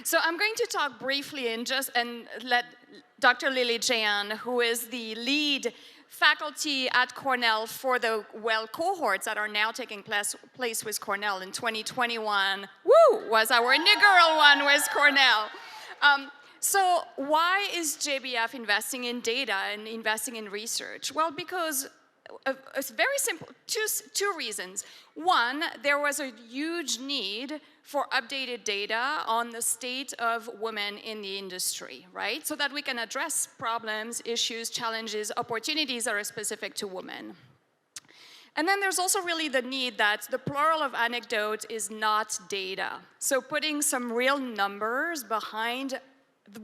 So I'm going to talk briefly and let Dr. Lilly Jayan, who is the lead faculty at Cornell for the WEL cohorts that are now taking place with Cornell in 2021. Woo! Was our inaugural one with Cornell. So why is JBF investing in data and investing in research? Well, because it's very simple, two reasons. One, there was a huge need for updated data on the state of women in the industry, right? So that we can address problems, issues, challenges, opportunities that are specific to women. And then there's also really the need that the plural of anecdote is not data. So putting some real numbers behind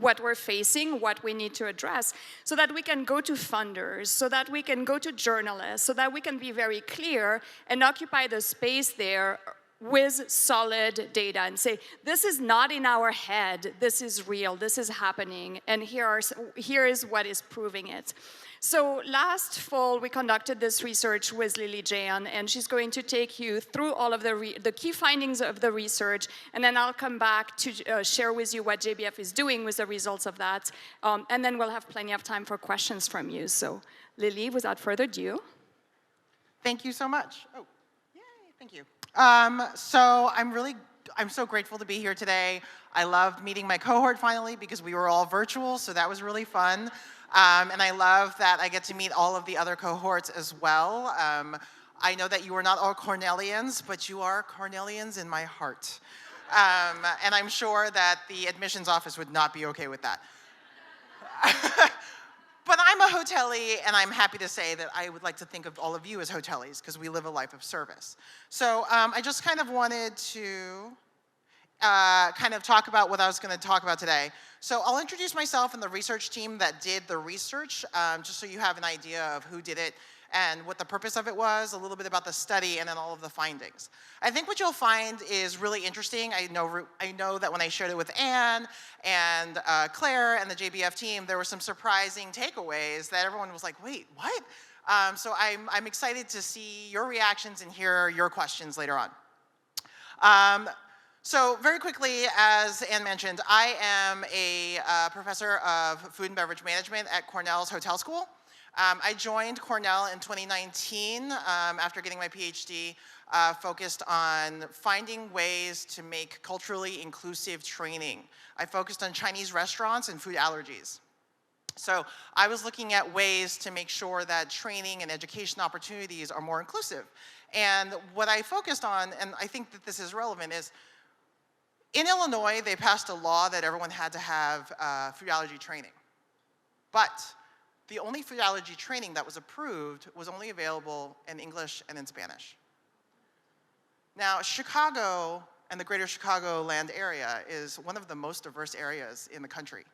what we're facing, what we need to address, so that we can go to funders, so that we can go to journalists, so that we can be very clear and occupy the space there with solid data and say, this is not in our head, this is real, this is happening, and here is what is proving it. So last fall, we conducted this research with Lilly Jayan, and she's going to take you through all of the key findings of the research, and then I'll come back to share with you what JBF is doing with the results of that, and then we'll have plenty of time for questions from you. So Lilly, without further ado. Thank you so much. Oh, yay, thank you. So I'm so grateful to be here today. I loved meeting my cohort finally because we were all virtual, so that was really fun. And I love that I get to meet all of the other cohorts as well. I know that you are not all Cornellians, but you are Cornellians in my heart. And I'm sure that the admissions office would not be okay with that. But I'm a hotelie, and I'm happy to say that I would like to think of all of you as hoteliers because we live a life of service. So I just kind of wanted to kind of talk about what I was going to talk about today. So I'll introduce myself and the research team that did the research, just so you have an idea of who did it and what the purpose of it was, a little bit about the study, and then all of the findings. I think what you'll find is really interesting. I know that when I shared it with Anne and Claire and the JBF team, there were some surprising takeaways that everyone was like, wait, what? So I'm excited to see your reactions and hear your questions later on. So very quickly, as Anne mentioned, I am a professor of food and beverage management at Cornell's Hotel School. I joined Cornell in 2019 after getting my PhD, focused on finding ways to make culturally inclusive training. I focused on Chinese restaurants and food allergies. So I was looking at ways to make sure that training and education opportunities are more inclusive. And what I focused on, and I think that this is relevant, is in Illinois, they passed a law that everyone had to have food allergy training. But the only food allergy training that was approved was only available in English and in Spanish. Now, Chicago and the greater Chicagoland area is one of the most diverse areas in the country.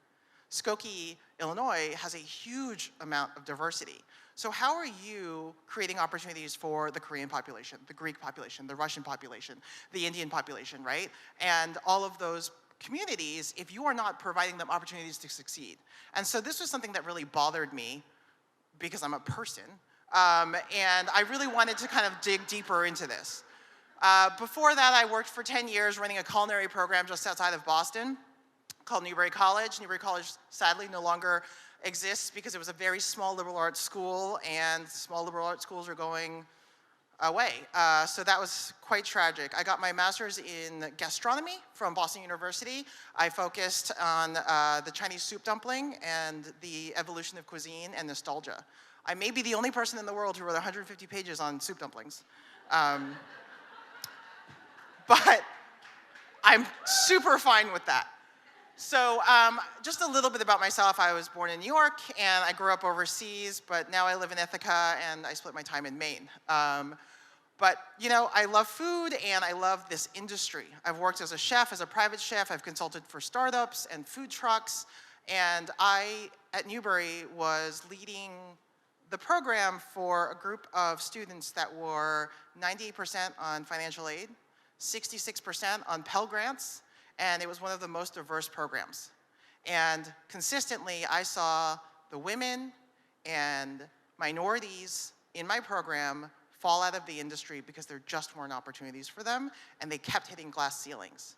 Skokie, Illinois has a huge amount of diversity. So how are you creating opportunities for the Korean population, the Greek population, the Russian population, the Indian population, right? And all of those communities if you are not providing them opportunities to succeed. And so this was something that really bothered me because I'm a person, and I really wanted to kind of dig deeper into this. Before that, I worked for 10 years running a culinary program just outside of Boston called Newberry College. Newberry College, sadly, no longer exists because it was a very small liberal arts school, and small liberal arts schools are going away. So that was quite tragic. I got my master's in gastronomy from Boston University. I focused on the Chinese soup dumpling and the evolution of cuisine and nostalgia. I may be the only person in the world who wrote 150 pages on soup dumplings. But I'm super fine with that. So just a little bit about myself. I was born in New York, and I grew up overseas, but now I live in Ithaca, and I split my time in Maine. But, you know, I love food, and I love this industry. I've worked as a chef, as a private chef. I've consulted for startups and food trucks, and I, at Newberry, was leading the program for a group of students that were 98% on financial aid, 66% on Pell Grants, and it was one of the most diverse programs. And consistently, I saw the women and minorities in my program fall out of the industry because there just weren't opportunities for them, and they kept hitting glass ceilings.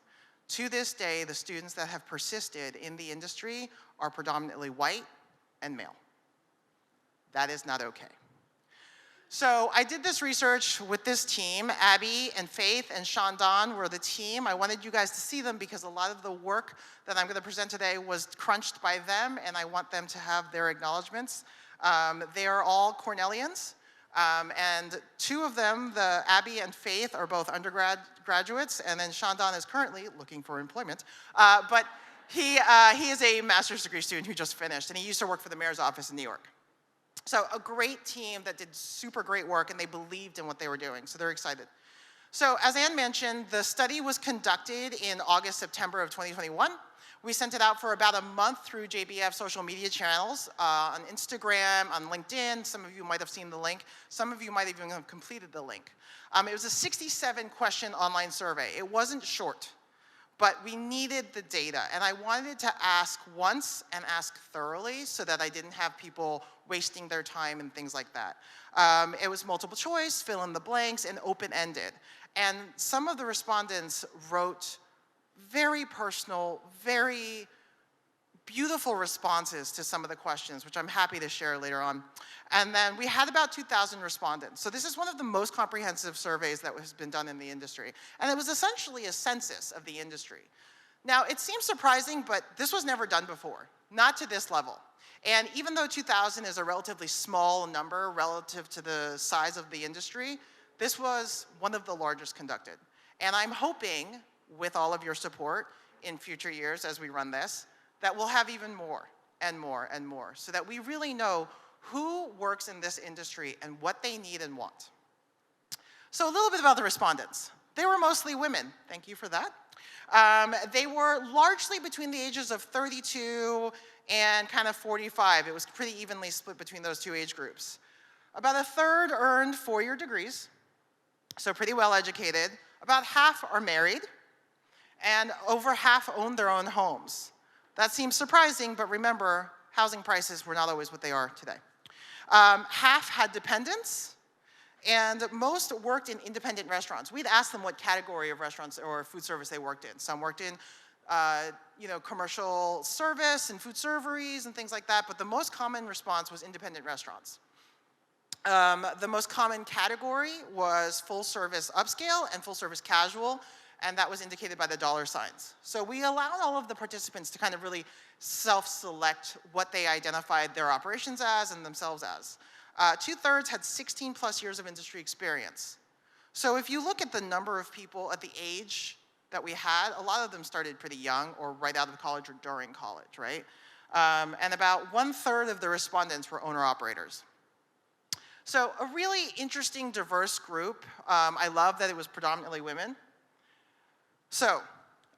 To this day, the students that have persisted in the industry are predominantly white and male. That is not okay. So I did this research with this team. Abby and Faith and Shandon were the team. I wanted you guys to see them because a lot of the work that I'm going to present today was crunched by them, and I want them to have their acknowledgments. They are all Cornellians, and two of them, Abby and Faith, are both undergraduates, and then Shandon is currently looking for employment. But he is a master's degree student who just finished, and he used to work for the mayor's office in New York. So a great team that did super great work, and they believed in what they were doing, so they're excited. So as Anne mentioned, the study was conducted in August, September of 2021. We sent it out for about a month through JBF social media channels, on Instagram, on LinkedIn. Some of you might have seen the link. Some of you might even have completed the link. It was a 67-question online survey. It wasn't short, but we needed the data, and I wanted to ask once and ask thoroughly so that I didn't have people wasting their time and things like that. It was multiple choice, fill in the blanks, and open-ended. And some of the respondents wrote very personal, very beautiful responses to some of the questions, which I'm happy to share later on. And then we had about 2,000 respondents. So this is one of the most comprehensive surveys that has been done in the industry. And it was essentially a census of the industry. Now, it seems surprising, but this was never done before, not to this level. And even though 2,000 is a relatively small number relative to the size of the industry, this was one of the largest conducted. And I'm hoping, with all of your support in future years as we run this, that we'll have even more and more and more, so that we really know who works in this industry and what they need and want. So a little bit about the respondents. They were mostly women. Thank you for that. They were largely between the ages of 32 and kind of 45. It was pretty evenly split between those two age groups. About a third earned four-year degrees, so pretty well educated. About half are married, and over half own their own homes. That seems surprising, but remember, housing prices were not always what they are today. Half had dependents, and most worked in independent restaurants. We'd asked them what category of restaurants or food service they worked in. Some worked in commercial service and food serveries and things like that, but the most common response was independent restaurants. The most common category was full service upscale and full service casual, and that was indicated by the dollar signs. So we allowed all of the participants to kind of really self-select what they identified their operations as and themselves as. 2/3 had 16 plus years of industry experience. So if you look at the number of people at the age that we had, a lot of them started pretty young or right out of college or during college, right? And about 1/3 of the respondents were owner-operators. So a really interesting, diverse group. I love that it was predominantly women. So,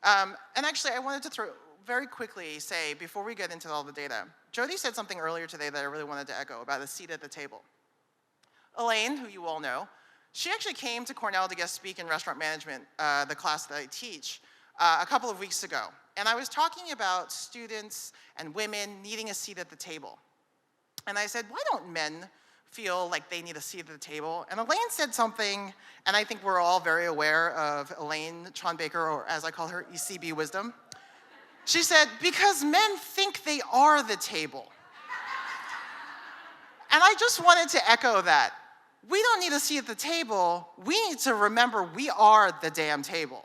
and actually I wanted to very quickly say, before we get into all the data, Jody said something earlier today that I really wanted to echo about a seat at the table. Elaine, who you all know, she actually came to Cornell to guest speak in restaurant management, the class that I teach, a couple of weeks ago. And I was talking about students and women needing a seat at the table. And I said, why don't men feel like they need a seat at the table? And Elaine said something, and I think we're all very aware of Elaine Baker, or as I call her, ECB wisdom. She said, because men think they are the table. And I just wanted to echo that. We don't need a seat at the table. We need to remember we are the damn table.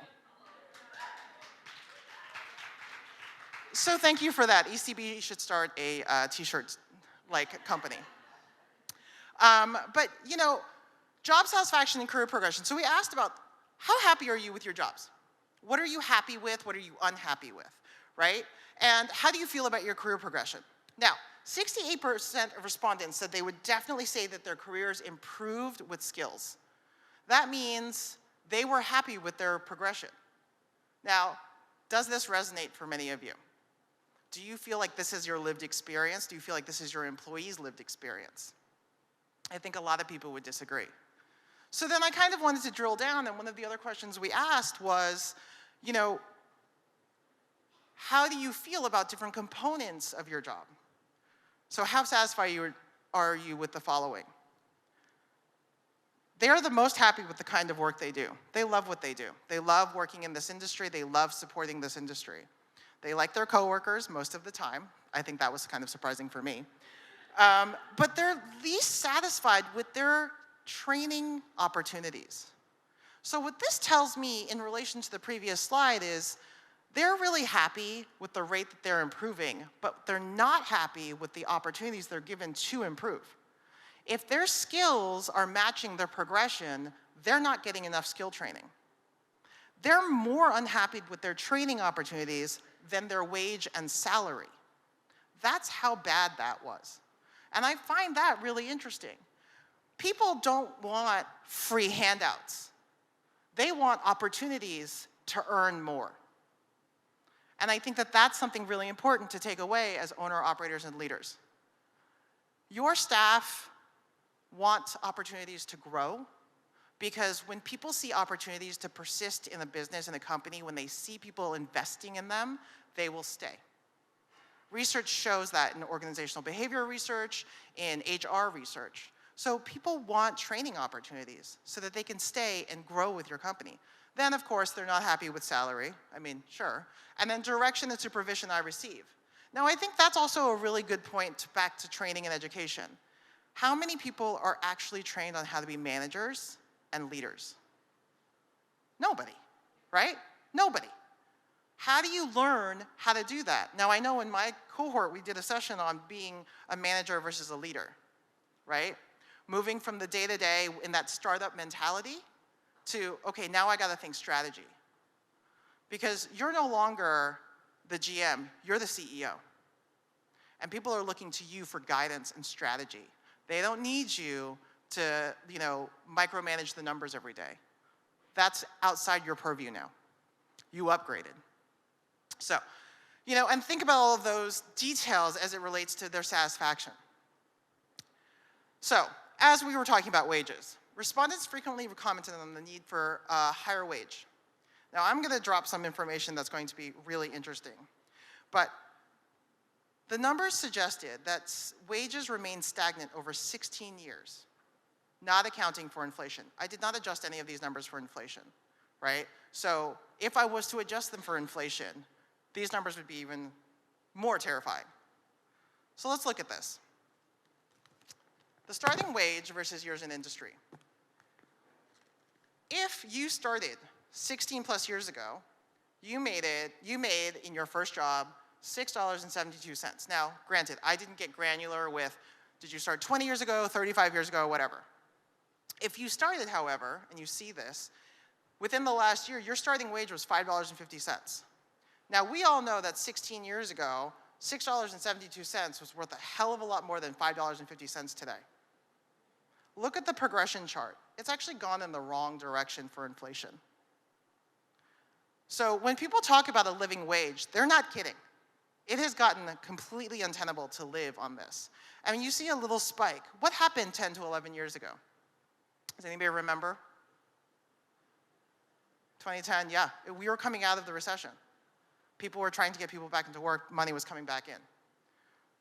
So thank you for that. ECB should start a t-shirt-like company. But, job satisfaction and career progression. So we asked about, how happy are you with your jobs? What are you happy with? What are you unhappy with, right? And how do you feel about your career progression? Now, 68% of respondents said they would definitely say that their careers improved with skills. That means they were happy with their progression. Now, does this resonate for many of you? Do you feel like this is your lived experience? Do you feel like this is your employees' lived experience? I think a lot of people would disagree. So then I kind of wanted to drill down, and one of the other questions we asked was, how do you feel about different components of your job? So how satisfied are you with the following? they're the most happy with the kind of work they do. They love what they do. They love working in this industry. They love supporting this industry. They like their coworkers most of the time. I think that was kind of surprising for me. But they're least satisfied with their training opportunities. So what this tells me in relation to the previous slide is they're really happy with the rate that they're improving, but they're not happy with the opportunities they're given to improve. If their skills are matching their progression, they're not getting enough skill training. They're more unhappy with their training opportunities than their wage and salary. That's how bad that was. And I find that really interesting. People don't want free handouts. They want opportunities to earn more. And I think that that's something really important to take away as owner-operators and leaders. Your staff want opportunities to grow, because when people see opportunities to persist in a business, in a company, when they see people investing in them, they will stay. Research shows that in organizational behavior research, in HR research. So people want training opportunities so that they can stay and grow with your company. Then, of course, they're not happy with salary. I mean, sure. And then direction and supervision I receive. Now, I think that's also a really good point back to training and education. How many people are actually trained on how to be managers and leaders? Nobody, right? Nobody. How do you learn how to do that? Now, I know in my cohort, we did a session on being a manager versus a leader, right? Moving from the day-to-day in that startup mentality to, okay, now I gotta think strategy. Because you're no longer the GM, you're the CEO. And people are looking to you for guidance and strategy. They don't need you to, micromanage the numbers every day. That's outside your purview now. You upgraded. So, and think about all of those details as it relates to their satisfaction. So, as we were talking about wages, respondents frequently commented on the need for a higher wage. Now, I'm going to drop some information that's going to be really interesting. But the numbers suggested that wages remained stagnant over 16 years, not accounting for inflation. I did not adjust any of these numbers for inflation, right? So if I was to adjust them for inflation, these numbers would be even more terrifying. So let's look at this. The starting wage versus years in industry. If you started 16 plus years ago, you made in your first job $6.72. Now, granted, I didn't get granular with, did you start 20 years ago, 35 years ago, whatever. If you started, however, and you see this, within the last year, your starting wage was $5.50. Now, we all know that 16 years ago, $6.72 was worth a hell of a lot more than $5.50 today. Look at the progression chart. It's actually gone in the wrong direction for inflation. So when people talk about a living wage, they're not kidding. It has gotten completely untenable to live on this. I mean, you see a little spike. What happened 10 to 11 years ago? Does anybody remember? 2010, yeah. We were coming out of the recession. People were trying to get people back into work. Money was coming back in,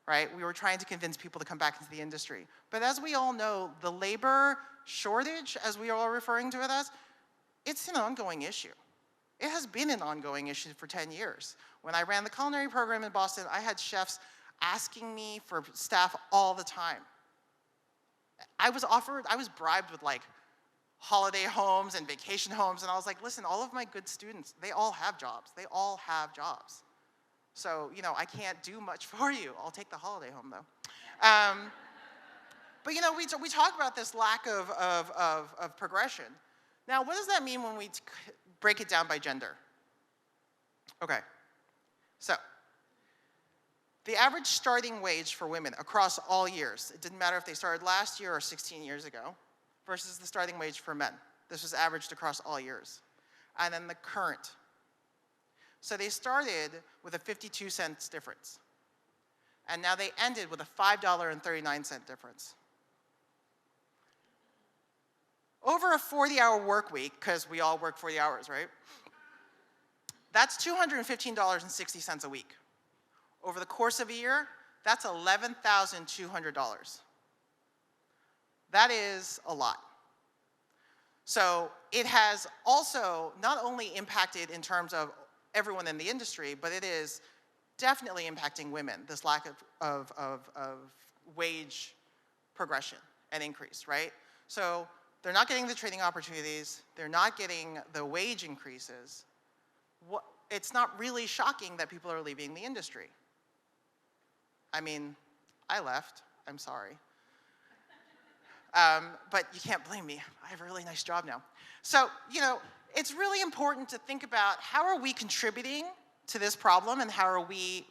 right? We were trying to convince people to come back into the industry. But as we all know, the labor shortage, as we are all referring to it as, it's an ongoing issue. It has been an ongoing issue for 10 years. When I ran the culinary program in Boston, I had chefs asking me for staff all the time. I was bribed with like holiday homes and vacation homes, and I was like, listen, all of my good students, they all have jobs. They all have jobs. So, I can't do much for you. I'll take the holiday home though. But we talk about this lack of progression. Now, what does that mean when we break it down by gender? Okay, so the average starting wage for women across all years, it didn't matter if they started last year or 16 years ago, versus the starting wage for men. This was averaged across all years. And then the current. So they started with a 52 cents difference. And now they ended with a $5.39 difference. Over a 40-hour work week, because we all work 40 hours, right? That's $215.60 a week. Over the course of a year, that's $11,200. That is a lot. So it has also not only impacted in terms of everyone in the industry, but it is definitely impacting women, this lack of wage progression and increase, right? So they're not getting the training opportunities, they're not getting the wage increases. It's not really shocking that people are leaving the industry. I mean, I left, I'm sorry. But you can't blame me. I have a really nice job now. So, it's really important to think about how are we contributing to this problem and how are we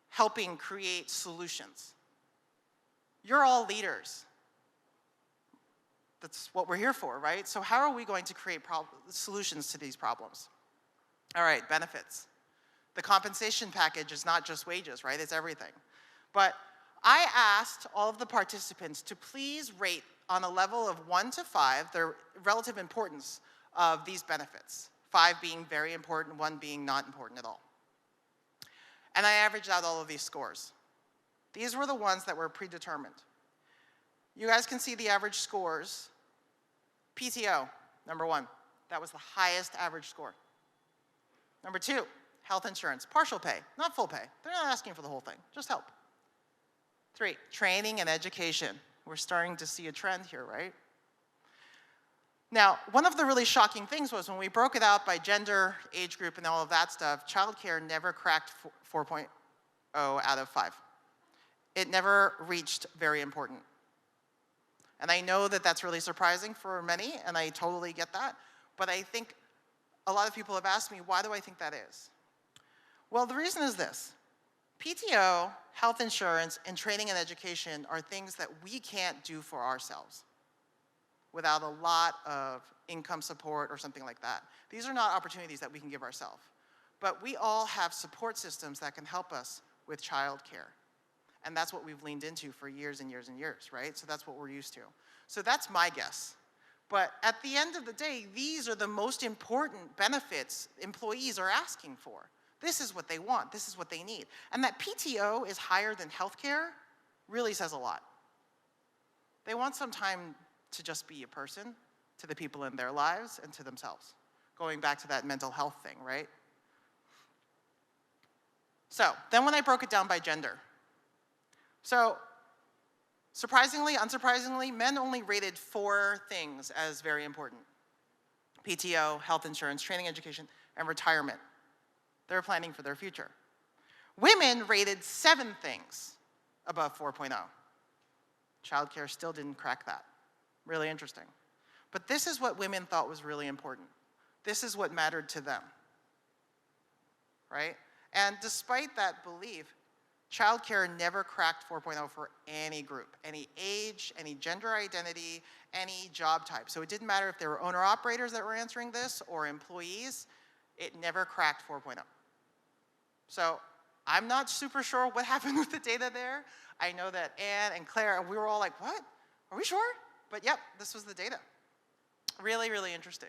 helping create solutions. You're all leaders. That's what we're here for, right? So how are we going to create solutions to these problems? All right, benefits. The compensation package is not just wages, right? It's everything. But I asked all of the participants to please rate on a level of 1 to 5 the relative importance of these benefits. 5 being very important, 1 being not important at all. And I averaged out all of these scores. These were the ones that were predetermined. You guys can see the average scores. PTO, number 1. That was the highest average score. Number 2, health insurance, partial pay, not full pay. They're not asking for the whole thing, just help. 3, training and education. We're starting to see a trend here, right? Now, one of the really shocking things was when we broke it out by gender, age group, and all of that stuff, childcare never cracked 4.0 out of 5. It never reached very important. And I know that that's really surprising for many, and I totally get that. But I think a lot of people have asked me, why do I think that is? Well, the reason is this. PTO, health insurance, and training and education are things that we can't do for ourselves without a lot of income support or something like that. These are not opportunities that we can give ourselves. But we all have support systems that can help us with childcare. And that's what we've leaned into for years and years and years, right? So that's what we're used to. So that's my guess. But at the end of the day, these are the most important benefits employees are asking for. This is what they want, this is what they need. And that PTO is higher than healthcare really says a lot. They want some time to just be a person, to the people in their lives, and to themselves. Going back to that mental health thing, right? So, then when I broke it down by gender. So, surprisingly, unsurprisingly, men only rated 4 things as very important. PTO, health insurance, training, education, and retirement. They're planning for their future. Women rated 7 things above 4.0. Childcare still didn't crack that. Really interesting. But this is what women thought was really important. This is what mattered to them, right? And despite that belief, childcare never cracked 4.0 for any group, any age, any gender identity, any job type. So it didn't matter if they were owner-operators that were answering this or employees, it never cracked 4.0. So I'm not super sure what happened with the data there. I know that Anne and Claire, we were all like, what? Are we sure? But yep, this was the data. Really, really interesting.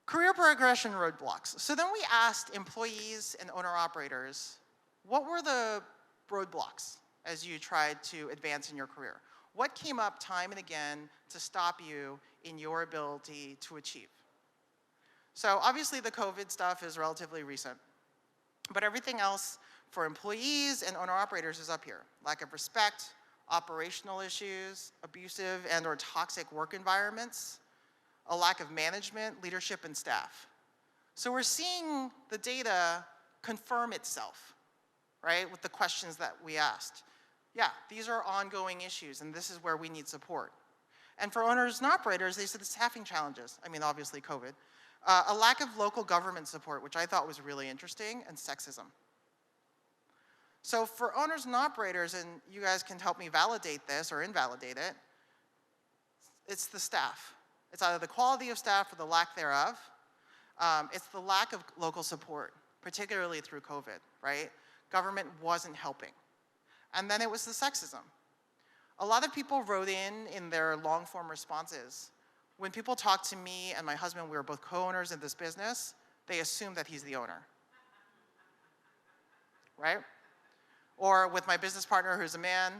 Career progression roadblocks. So then we asked employees and owner-operators, what were the roadblocks as you tried to advance in your career? What came up time and again to stop you in your ability to achieve? So obviously the COVID stuff is relatively recent, but everything else for employees and owner-operators is up here. Lack of respect, operational issues, abusive and or toxic work environments, a lack of management, leadership, and staff. So we're seeing the data confirm itself, right, with the questions that we asked. Yeah, these are ongoing issues, and this is where we need support. And for owners and operators, they said the staffing challenges. I mean, obviously COVID. A lack of local government support, which I thought was really interesting, and sexism. So for owners and operators, and you guys can help me validate this or invalidate it, it's the staff. It's either the quality of staff or the lack thereof. It's the lack of local support, particularly through COVID, right? Government wasn't helping. And then it was the sexism. A lot of people wrote in their long-form responses, when people talk to me and my husband, we were both co-owners in this business, they assume that he's the owner, right? Or with my business partner who's a man,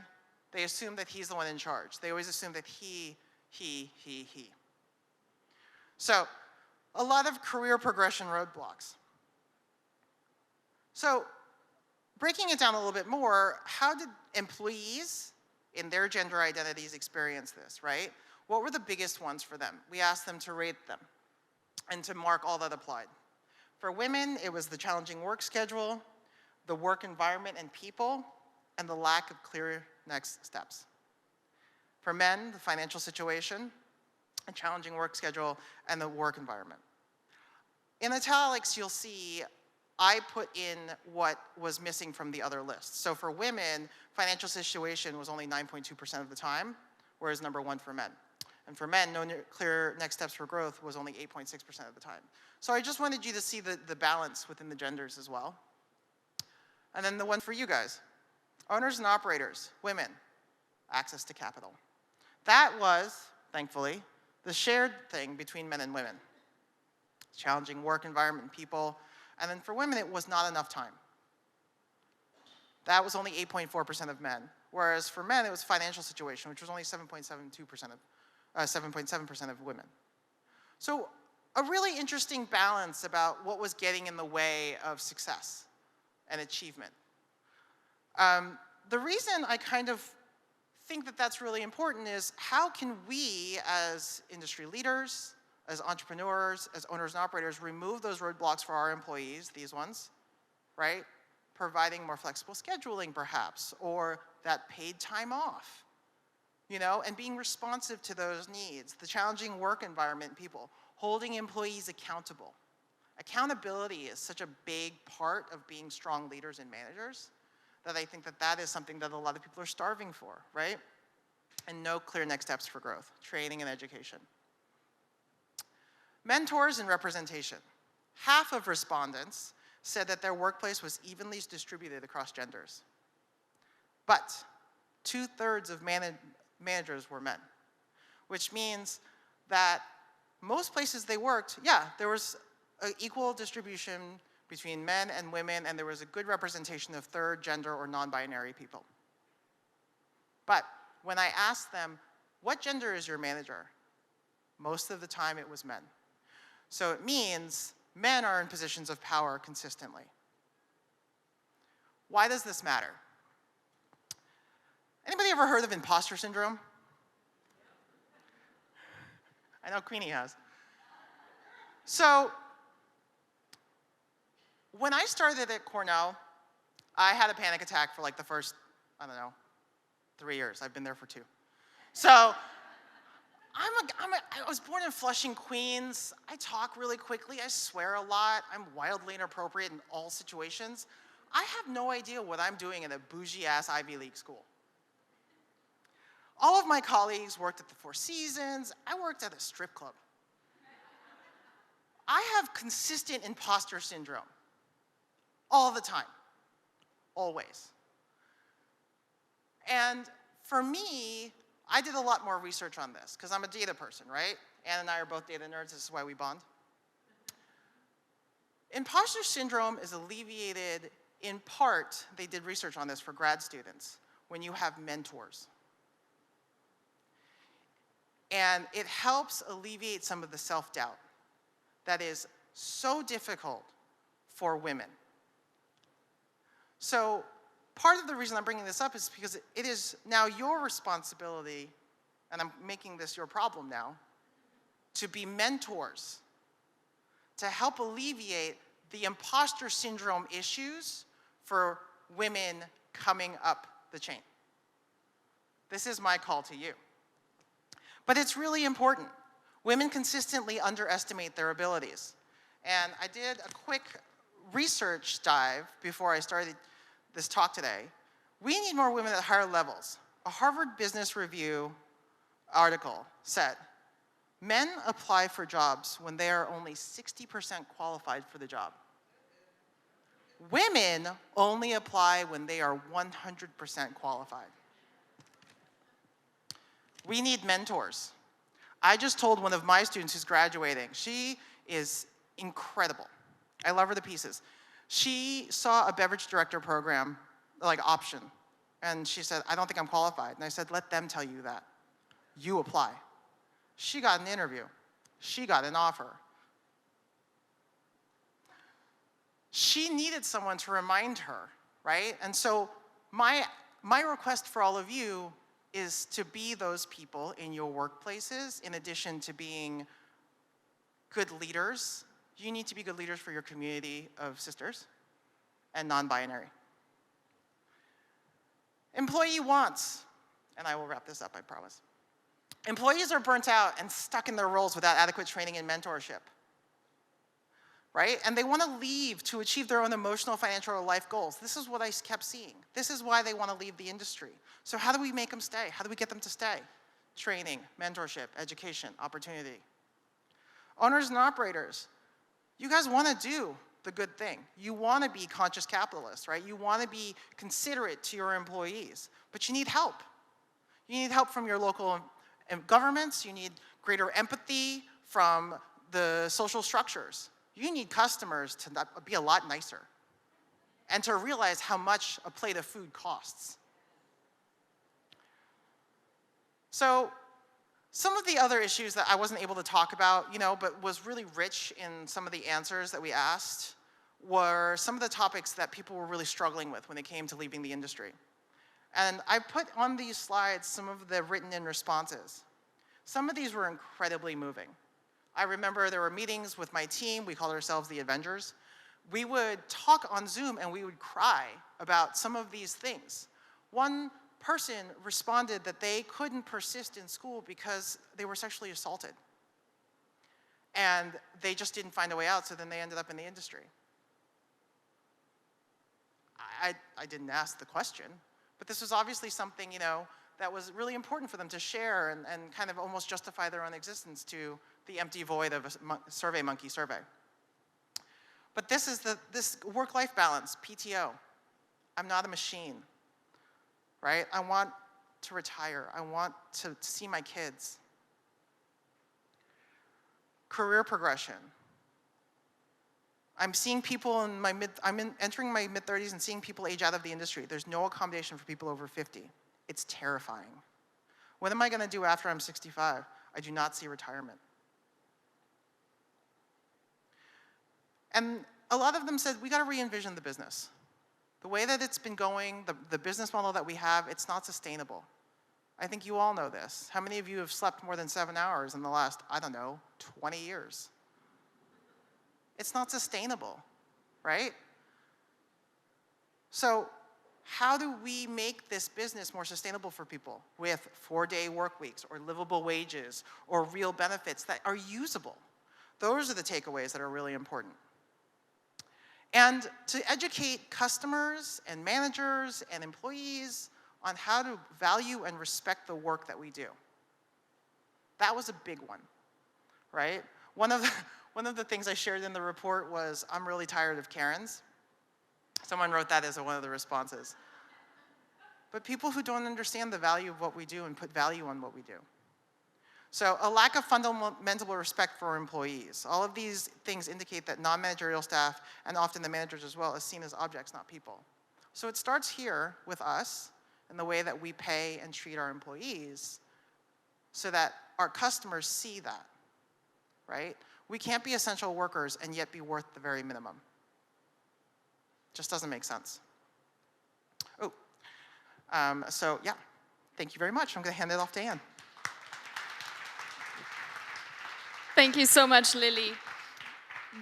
They assume that he's the one in charge. They always assume that he. So, a lot of career progression roadblocks. So, breaking it down a little bit more, how did employees in their gender identities experience this, right? What were the biggest ones for them? We asked them to rate them and to mark all that applied. For women, it was the challenging work schedule, the work environment and people, and the lack of clear next steps. For men, the financial situation, a challenging work schedule, and the work environment. In italics, you'll see I put in what was missing from the other lists. So for women, financial situation was only 9.2% of the time, whereas number 1 for men. And for men, no clear next steps for growth was only 8.6% of the time. So I just wanted you to see the balance within the genders as well. And then the one for you guys. Owners and operators, women, access to capital. That was, thankfully, the shared thing between men and women. Challenging work environment and people. And then for women, it was not enough time. That was only 8.4% of men. Whereas for men, it was financial situation, which was only 7.7% of women. So a really interesting balance about what was getting in the way of success and achievement. The reason I kind of think that that's really important is how can we as industry leaders, as entrepreneurs, as owners and operators, remove those roadblocks for our employees, these ones, right? Providing more flexible scheduling perhaps, or that paid time off, you know, and being responsive to those needs, the challenging work environment, people, holding employees accountable. Accountability is such a big part of being strong leaders and managers that I think that that is something that a lot of people are starving for, right? And no clear next steps for growth, training and education. Mentors and representation. Half of respondents said that their workplace was evenly distributed across genders. But 2/3 of managers were men, which means that most places they worked, yeah, there was an equal distribution between men and women, and there was a good representation of third, gender, or non-binary people. But when I asked them, what gender is your manager? Most of the time it was men. So it means men are in positions of power consistently. Why does this matter? Anybody ever heard of Imposter Syndrome? I know Queenie has. So, when I started at Cornell, I had a panic attack for like the first, 3 years. I've been there for 2. So, I was born in Flushing, Queens. I talk really quickly. I swear a lot. I'm wildly inappropriate in all situations. I have no idea what I'm doing in a bougie-ass Ivy League school. All of my colleagues worked at the Four Seasons. I worked at a strip club. I have consistent imposter syndrome. All the time. Always. And for me, I did a lot more research on this because I'm a data person, right? Ann and I are both data nerds. This is why we bond. Imposter syndrome is alleviated in part, they did research on this for grad students, when you have mentors. And it helps alleviate some of the self-doubt that is so difficult for women. So part of the reason I'm bringing this up is because it is now your responsibility, and I'm making this your problem now, to be mentors, to help alleviate the imposter syndrome issues for women coming up the chain. This is my call to you. But it's really important. Women consistently underestimate their abilities. And I did a quick research dive before I started this talk today. We need more women at higher levels. A Harvard Business Review article said, men apply for jobs when they are only 60% qualified for the job. Women only apply when they are 100% qualified. We need mentors. I just told one of my students who's graduating, she is incredible. I love her to pieces. She saw a beverage director program, like option, And she said, I don't think I'm qualified. And I said, let them tell you that. You apply. She got an interview. She got an offer. She needed someone to remind her, right? And so my request for all of you is to be those people in your workplaces. In addition to being good leaders, you need to be good leaders for your community of sisters and non-binary. Employee wants, and I will wrap this up, I promise. Employees are burnt out and stuck in their roles without adequate training and mentorship, right? And they want to leave to achieve their own emotional, financial, or life goals. This is what I kept seeing. This is why they want to leave the industry. So how do we make them stay? How do we get them to stay? Training, mentorship, education, opportunity. Owners and operators, you guys want to do the good thing. You want to be conscious capitalists, right? You want to be considerate to your employees, but you need help. You need help from your local governments. You need greater empathy from the social structures. You need customers to be a lot nicer and to realize how much a plate of food costs. So some of the other issues that I wasn't able to talk about, but was really rich in some of the answers that we asked, were some of the topics that people were really struggling with when it came to leaving the industry. And I put on these slides some of the written-in responses. Some of these were incredibly moving. I remember there were meetings with my team. We called ourselves the Avengers. We would talk on Zoom and we would cry about some of these things. One person responded that they couldn't persist in school because they were sexually assaulted. And they just didn't find a way out, so then they ended up in the industry. I didn't ask the question, but this was obviously something, that was really important for them to share and kind of almost justify their own existence to the empty void of a Survey Monkey survey. But this is this work-life balance, PTO. I'm not a machine, right? I want to retire. I want to see my kids. Career progression. I'm seeing people entering my mid-30s and seeing people age out of the industry. There's no accommodation for people over 50. It's terrifying. What am I going to do after I'm 65? I do not see retirement. And a lot of them said, we got to re-envision the business. The way that it's been going, the business model that we have, it's not sustainable. I think you all know this. How many of you have slept more than 7 hours in the last, 20 years? It's not sustainable, right? So how do we make this business more sustainable for people with 4-day work weeks or livable wages or real benefits that are usable? Those are the takeaways that are really important. And to educate customers and managers and employees on how to value and respect the work that we do. That was a big one, right? One of the things I shared in the report was, I'm really tired of Karens. Someone wrote that as one of the responses. But people who don't understand the value of what we do and put value on what we do. So a lack of fundamental respect for employees. All of these things indicate that non-managerial staff, and often the managers as well, is seen as objects, not people. So it starts here with us and the way that we pay and treat our employees so that our customers see that, right? We can't be essential workers and yet be worth the very minimum. Just doesn't make sense. So yeah, thank you very much. I'm going to hand it off to Anne. Thank you so much, Lilly.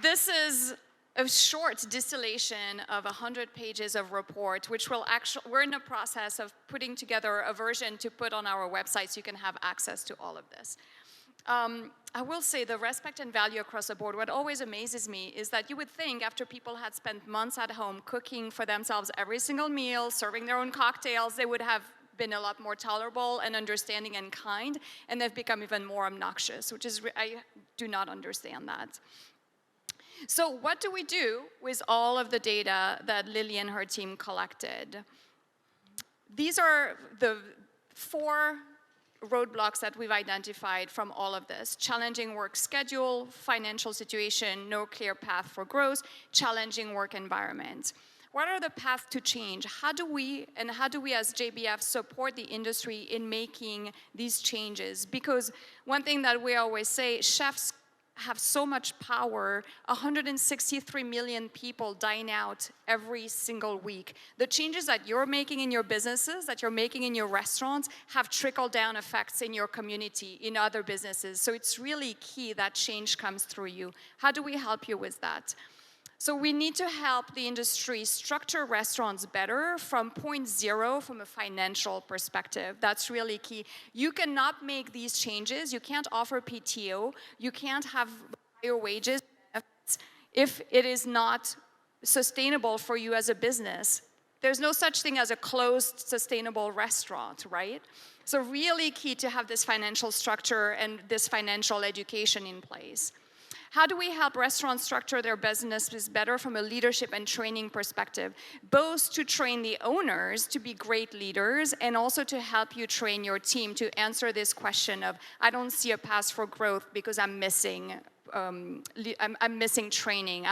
This is a short distillation of 100 pages of report, which we're in the process of putting together a version to put on our website so you can have access to all of this. I will say the respect and value across the board, what always amazes me is that you would think after people had spent months at home cooking for themselves every single meal, serving their own cocktails, they would have been a lot more tolerable and understanding and kind, and they've become even more obnoxious, which is, I do not understand that. So what do we do with all of the data that Lilly and her team collected? These are the 4 roadblocks that we've identified from all of this: challenging work schedule, financial situation, no clear path for growth, challenging work environment. What are the paths to change? How do we as JBF support the industry in making these changes? Because one thing that we always say, chefs have so much power. 163 million people dine out every single week. The changes that you're making in your businesses, that you're making in your restaurants, have trickle-down effects in your community, in other businesses. So it's really key that change comes through you. How do we help you with that? So we need to help the industry structure restaurants better from point zero from a financial perspective. That's really key. You cannot make these changes. You can't offer PTO. You can't have higher wages if it is not sustainable for you as a business. There's no such thing as a closed, sustainable restaurant, right? So really key to have this financial structure and this financial education in place. How do we help restaurants structure their businesses better from a leadership and training perspective? Both to train the owners to be great leaders and also to help you train your team to answer this question of, I don't see a path for growth because I'm missing training.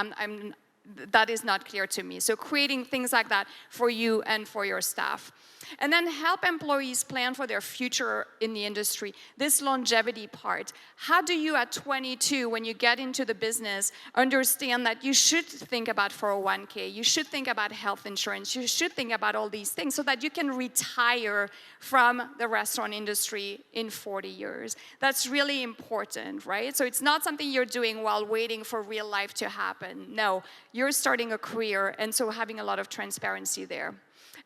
That is not clear to me. So creating things like that for you and for your staff. And then help employees plan for their future in the industry. This longevity part. How do you at 22, when you get into the business, understand that you should think about 401k, you should think about health insurance, you should think about all these things so that you can retire from the restaurant industry in 40 years. That's really important, right? So it's not something you're doing while waiting for real life to happen. No, you're starting a career, and so having a lot of transparency there.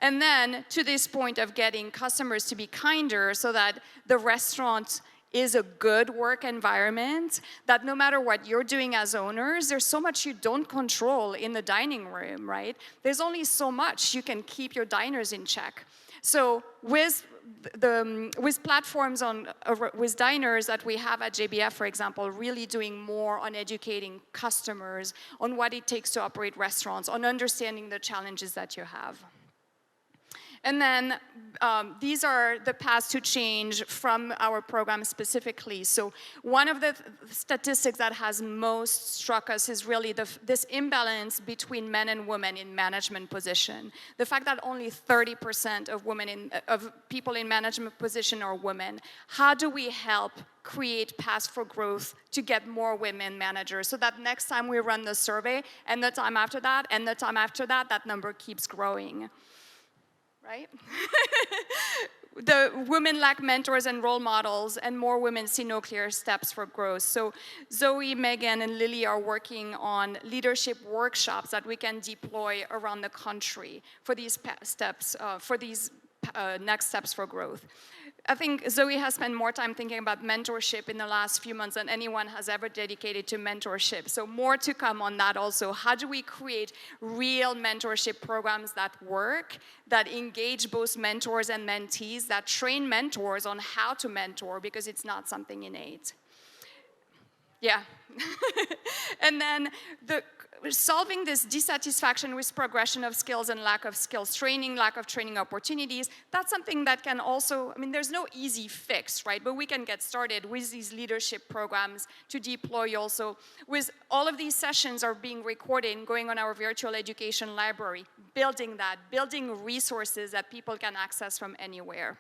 And then to this point of getting customers to be kinder so that the restaurant is a good work environment, that no matter what you're doing as owners, there's so much you don't control in the dining room, right? There's only so much you can keep your diners in check. So with platforms with diners that we have at JBF, for example, really doing more on educating customers on what it takes to operate restaurants, on understanding the challenges that you have. And then these are the paths to change from our program specifically. So one of the statistics that has most struck us is really this imbalance between men and women in management position. The fact that only 30% of people in management position are women. How do we help create paths for growth to get more women managers so that next time we run the survey and the time after that and the time after that, that number keeps growing? Right? The women lack mentors and role models, and more women see no clear steps for growth. So Zoe, Megan, and Lilly are working on leadership workshops that we can deploy around the country for these steps, next steps for growth. I think Zoe has spent more time thinking about mentorship in the last few months than anyone has ever dedicated to mentorship. So more to come on that also. How do we create real mentorship programs that work, that engage both mentors and mentees, that train mentors on how to mentor because it's not something innate? Yeah. And then solving this dissatisfaction with progression of skills and lack of skills training, lack of training opportunities, that's something that can also, I mean, there's no easy fix, right? But we can get started with these leadership programs to deploy also. With all of these sessions are being recorded and going on our virtual education library, building resources that people can access from anywhere.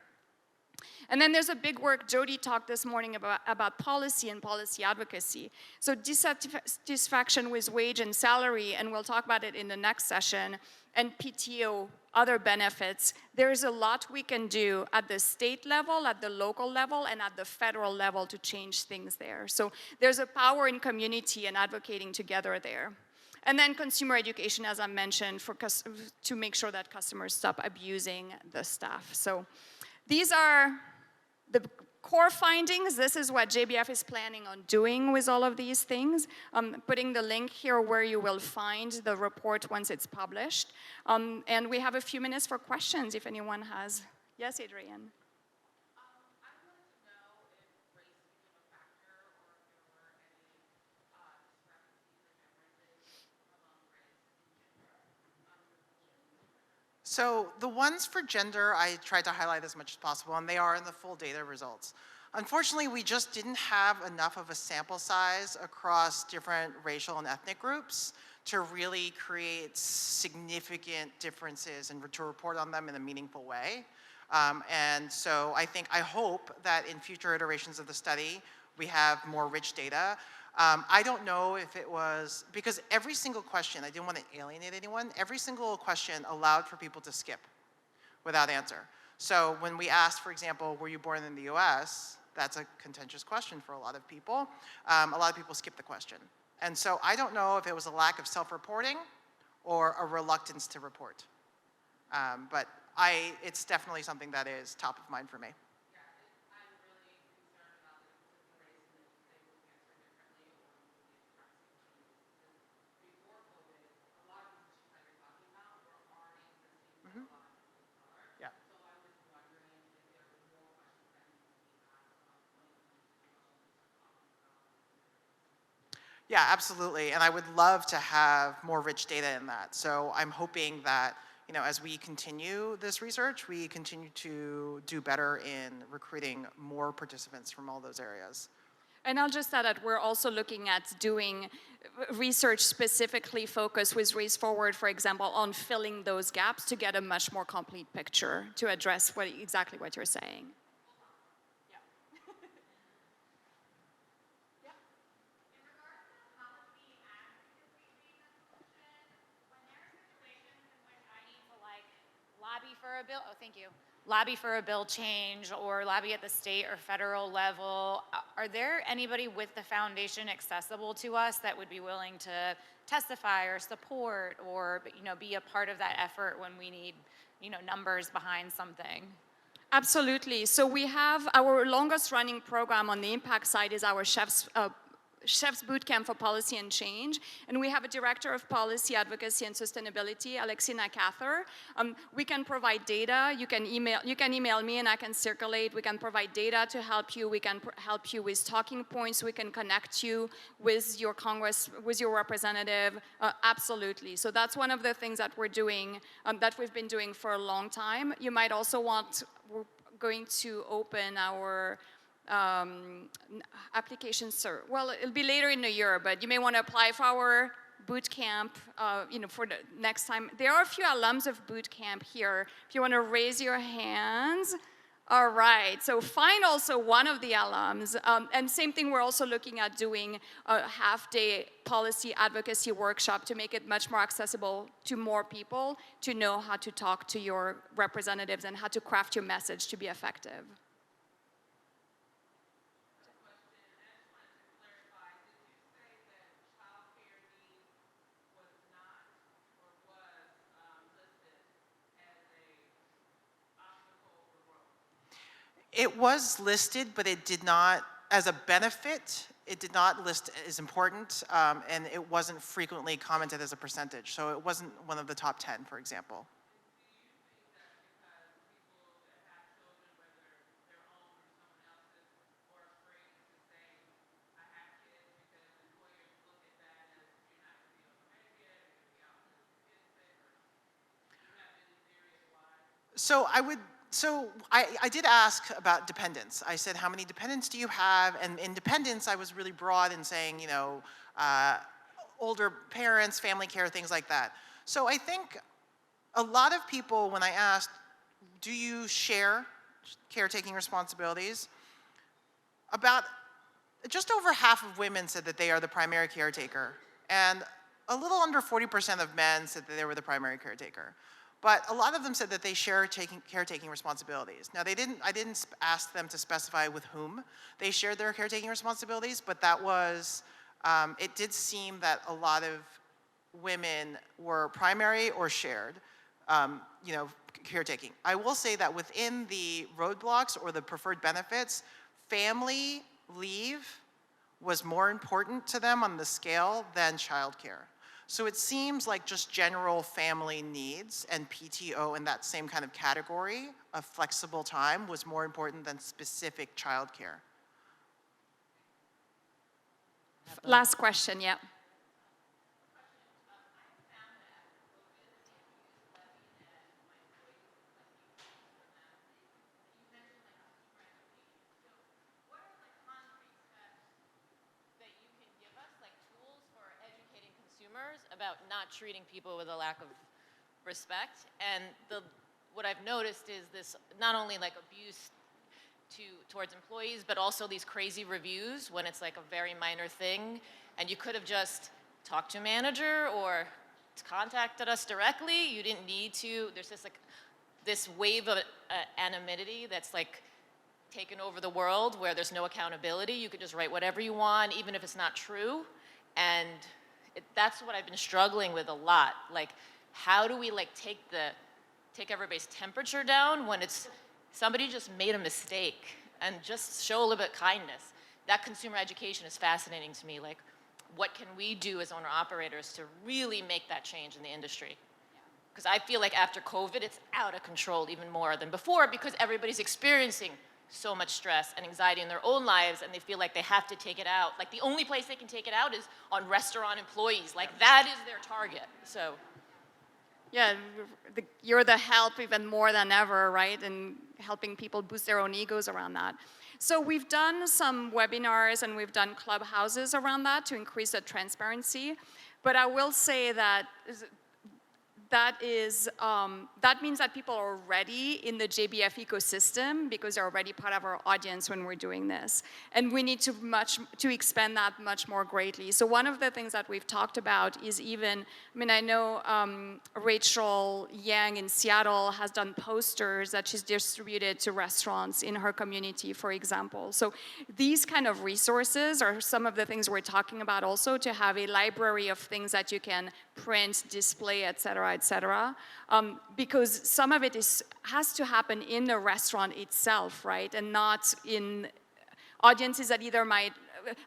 And then there's a big work, Jody talked this morning about policy and policy advocacy. So dissatisfaction with wage and salary, and we'll talk about it in the next session, and PTO, other benefits. There's a lot we can do at the state level, at the local level, and at the federal level to change things there. So there's a power in community and advocating together there. And then consumer education, as I mentioned, to make sure that customers stop abusing the staff. So these are the core findings. This is what JBF is planning on doing with all of these things. Putting the link here where you will find the report once it's published. And we have a few minutes for questions if anyone has. Yes, Adrienne. So the ones for gender, I tried to highlight as much as possible, and they are in the full data results. Unfortunately, we just didn't have enough of a sample size across different racial and ethnic groups to really create significant differences and to report on them in a meaningful way. And so I hope that in future iterations of the study, we have more rich data. I don't know if it was, because every single question, I didn't want to alienate anyone, every single question allowed for people to skip without answer. So when we asked, for example, were you born in the US? That's a contentious question for a lot of people. A lot of people skip the question. And so I don't know if it was a lack of self-reporting or a reluctance to report. But it's definitely something that is top of mind for me. Yeah. Yeah, absolutely. And I would love to have more rich data in that. So I'm hoping that, as we continue this research, we continue to do better in recruiting more participants from all those areas. And I'll just add that we're also looking at doing research specifically focused with Race Forward, for example, on filling those gaps to get a much more complete picture to address exactly what you're saying. Lobby for a bill, oh, thank you. Lobby for a bill change or lobby at the state or federal level. Are there anybody with the foundation accessible to us that would be willing to testify or support or, be a part of that effort when we need, numbers behind something? Absolutely. So we have our longest running program on the impact side is our Chef's Bootcamp for Policy and Change, and we have a Director of Policy, Advocacy, and Sustainability, Alexina Cather. We can provide data. You can email me, and I can circulate. We can provide data to help you. We can help you with talking points. We can connect you with your Congress, with your representative. Absolutely. So that's one of the things that we're doing, that we've been doing for a long time. You might also we're going to open our applications, well, it'll be later in the year, but you may want to apply for our boot camp, for the next time. There are a few alums of boot camp here. If you want to raise your hands. All right, so find also one of the alums. And same thing, we're also looking at doing a half-day policy advocacy workshop to make it much more accessible to more people to know how to talk to your representatives and how to craft your message to be effective. It was listed, but it did not, as a benefit, it did not list as important, and it wasn't frequently commented as a percentage. So it wasn't one of the top 10, for example. So I did ask about dependents. I said, how many dependents do you have? And in dependents, I was really broad in saying, older parents, family care, things like that. So I think a lot of people, when I asked, do you share caretaking responsibilities? About just over half of women said that they are the primary caretaker. And a little under 40% of men said that they were the primary caretaker. But a lot of them said that they share caretaking responsibilities. Now, I didn't ask them to specify with whom they shared their caretaking responsibilities, but that was, it did seem that a lot of women were primary or shared, caretaking. I will say that within the roadblocks or the preferred benefits, family leave was more important to them on the scale than childcare. So it seems like just general family needs and PTO in that same kind of category of flexible time was more important than specific childcare. Last question, yeah. consumers about not treating people with a lack of respect. And what I've noticed is this not only like abuse towards employees, but also these crazy reviews when it's like a very minor thing, and you could have just talked to a manager or contacted us directly. You didn't need to. There's just like this wave of anonymity that's like taken over the world where there's no accountability. You could just write whatever you want, even if it's not true. And that's what I've been struggling with a lot. Like, how do we like take everybody's temperature down when it's somebody just made a mistake, and just show a little bit of kindness? That consumer education is fascinating to me. Like, what can we do as owner-operators to really make that change in the industry? Because I feel like after COVID, it's out of control even more than before, because everybody's experiencing so much stress and anxiety in their own lives, and they feel like they have to take it out. Like, the only place they can take it out is on restaurant employees. Like, that is their target, so. Yeah, you're the help even more than ever, right? And helping people boost their own egos around that. So we've done some webinars and we've done clubhouses around that to increase the transparency. But I will say that that means that people are already in the JBF ecosystem because they're already part of our audience when we're doing this. And we need to expand that much more greatly. So one of the things that we've talked about is even, I mean, I know Rachel Yang in Seattle has done posters that she's distributed to restaurants in her community, for example. So these kind of resources are some of the things we're talking about also, to have a library of things that you can print, display, et cetera, because some of it has to happen in the restaurant itself, right? And not in audiences that either might,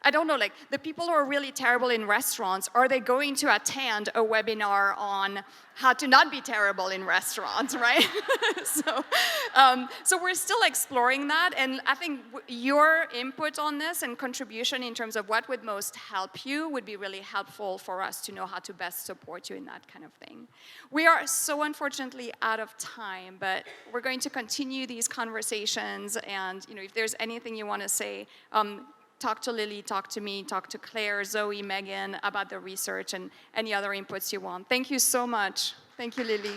I don't know, like the people who are really terrible in restaurants, are they going to attend a webinar on how to not be terrible in restaurants, right? So we're still exploring that, and I think your input on this and contribution in terms of what would most help you would be really helpful for us to know how to best support you in that kind of thing. We are so unfortunately out of time, but we're going to continue these conversations, and if there's anything you want to say, talk to Lilly, talk to me, talk to Claire, Zoe, Megan about the research and any other inputs you want. Thank you so much. Thank you, Lilly.